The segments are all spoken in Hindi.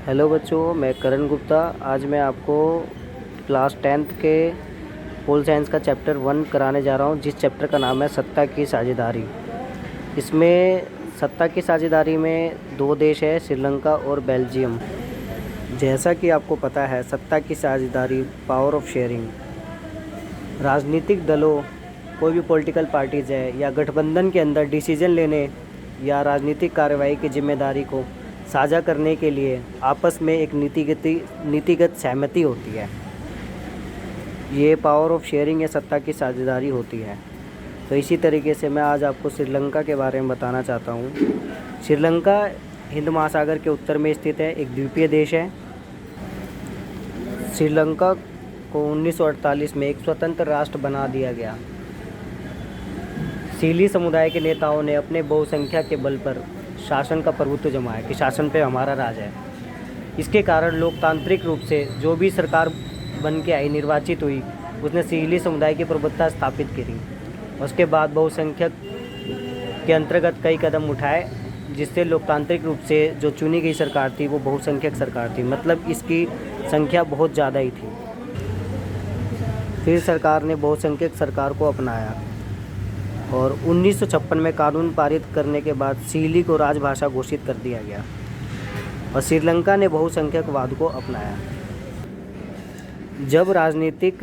हेलो बच्चों, मैं करण गुप्ता। आज मैं आपको क्लास 10th के पोल साइंस का चैप्टर 1 कराने जा रहा हूँ, जिस चैप्टर का नाम है सत्ता की साझेदारी। इसमें सत्ता की साझेदारी में दो देश है, श्रीलंका और बेल्जियम। जैसा कि आपको पता है, सत्ता की साझेदारी, पावर ऑफ शेयरिंग, राजनीतिक दलों, कोई भी पॉलिटिकल पार्टीज़ है या गठबंधन के अंदर डिसीजन लेने या राजनीतिक कार्रवाई की जिम्मेदारी को साझा करने के लिए आपस में एक नीतिगत सहमति होती है। ये पावर ऑफ शेयरिंग या सत्ता की साझेदारी होती है। तो इसी तरीके से मैं आज आपको श्रीलंका के बारे में बताना चाहता हूँ। श्रीलंका हिंद महासागर के उत्तर में स्थित है, एक द्वीपीय देश है। श्रीलंका को 1948 में एक स्वतंत्र राष्ट्र बना दिया गया। सीली समुदाय के नेताओं ने अपने बहुसंख्या के बल पर शासन का प्रभुत्व जमाया कि शासन पे हमारा राज है। इसके कारण लोकतांत्रिक रूप से जो भी सरकार बन के आई, निर्वाचित हुई, उसने सीली समुदाय की प्रभुत्वता स्थापित करी। उसके बाद बहुसंख्यक के अंतर्गत कई कदम उठाए, जिससे लोकतांत्रिक रूप से जो चुनी गई सरकार थी वो बहुसंख्यक सरकार थी, मतलब इसकी संख्या बहुत ज़्यादा ही थी। फिर सरकार ने बहुसंख्यक सरकार को अपनाया और 1956 में कानून पारित करने के बाद सीली को राजभाषा घोषित कर दिया गया और श्रीलंका ने बहुसंख्यकवाद को अपनाया। जब राजनीतिक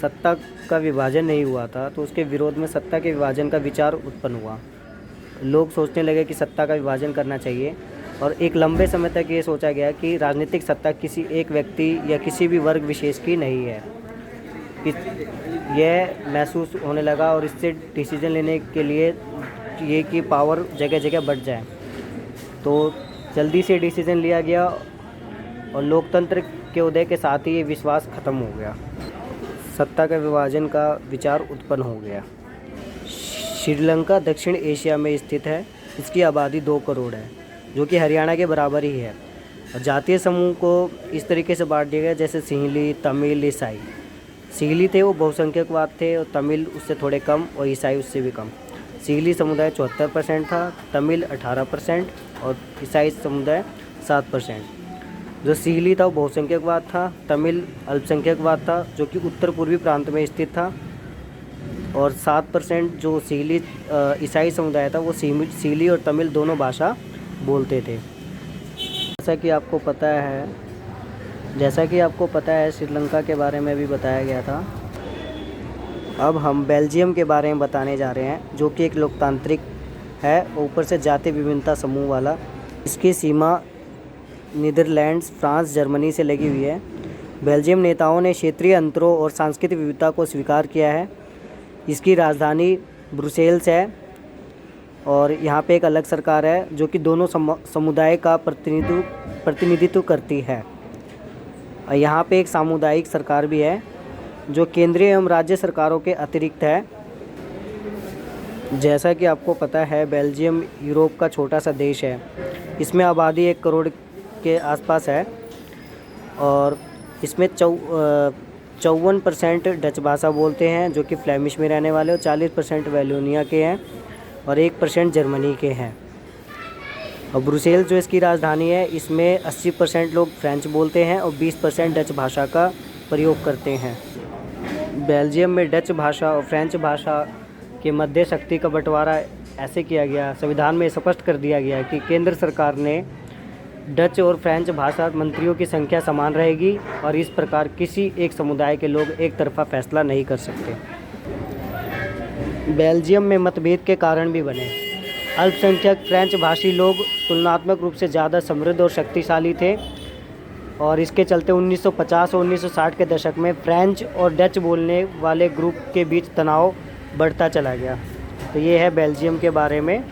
सत्ता का विभाजन नहीं हुआ था, तो उसके विरोध में सत्ता के विभाजन का विचार उत्पन्न हुआ। लोग सोचने लगे कि सत्ता का विभाजन करना चाहिए और एक लंबे समय तक ये सोचा गया कि राजनीतिक सत्ता किसी एक व्यक्ति या किसी भी वर्ग विशेष की नहीं है। यह महसूस होने लगा और इससे डिसीजन लेने के लिए ये कि पावर जगह जगह बढ़ जाए, तो जल्दी से डिसीजन लिया गया और लोकतंत्र के उदय के साथ ही ये विश्वास खत्म हो गया। सत्ता का विभाजन का विचार उत्पन्न हो गया। श्रीलंका दक्षिण एशिया में स्थित है। इसकी आबादी 2 करोड़ है, जो कि हरियाणा के बराबर ही है। और जातीय समूह को इस तरीके से बांट दिया गया जैसे सिंहली, तमिल, ईसाई। सिंहली थे वो बहुसंख्यकवाद थे और तमिल उससे थोड़े कम और ईसाई उससे भी कम। सिंहली समुदाय 74% था, तमिल 18% और ईसाई समुदाय 7%। जो सिंहली था वो बहुसंख्यकवाद था, तमिल अल्पसंख्यकवाद था, जो कि उत्तर पूर्वी प्रांत में स्थित था। और 7% जो सिंहली ईसाई समुदाय था वो सिंहली और तमिल दोनों भाषा बोलते थे। जैसा कि आपको पता है श्रीलंका के बारे में भी बताया गया था। अब हम बेल्जियम के बारे में बताने जा रहे हैं, जो कि एक लोकतांत्रिक है, ऊपर से जातीय विभिन्नता समूह वाला। इसकी सीमा नीदरलैंड्स, फ्रांस, जर्मनी से लगी हुई है। बेल्जियम नेताओं ने क्षेत्रीय अंतरों और सांस्कृतिक विविधता को स्वीकार किया है। इसकी राजधानी ब्रुसेल्स है और यहाँ पे एक अलग सरकार है जो कि दोनों समुदाय का प्रतिनिधित्व करती है। यहाँ पे एक सामुदायिक सरकार भी है जो केंद्रीय एवं राज्य सरकारों के अतिरिक्त है। जैसा कि आपको पता है, बेल्जियम यूरोप का छोटा सा देश है। इसमें आबादी 1 करोड़ के आसपास है और इसमें 54% डच भाषा बोलते हैं, जो कि फ्लेमिश में रहने वाले, और 40% वैलोनिया के हैं और 1% जर्मनी के हैं। और ब्रुसेल्स जो इसकी राजधानी है, इसमें 80% लोग फ्रेंच बोलते हैं और 20% डच भाषा का प्रयोग करते हैं। बेल्जियम में डच भाषा और फ्रेंच भाषा के मध्य शक्ति का बंटवारा ऐसे किया गया, संविधान में स्पष्ट कर दिया गया कि केंद्र सरकार ने डच और फ्रेंच भाषा मंत्रियों की संख्या समान रहेगी और इस प्रकार किसी एक समुदाय के लोग एक तरफा फैसला नहीं कर सकते। बेल्जियम में मतभेद के कारण भी बने। अल्पसंख्यक फ्रेंच भाषी लोग तुलनात्मक रूप से ज़्यादा समृद्ध और शक्तिशाली थे और इसके चलते 1950 और 1960 के दशक में फ्रेंच और डच बोलने वाले ग्रुप के बीच तनाव बढ़ता चला गया। तो ये है बेल्जियम के बारे में।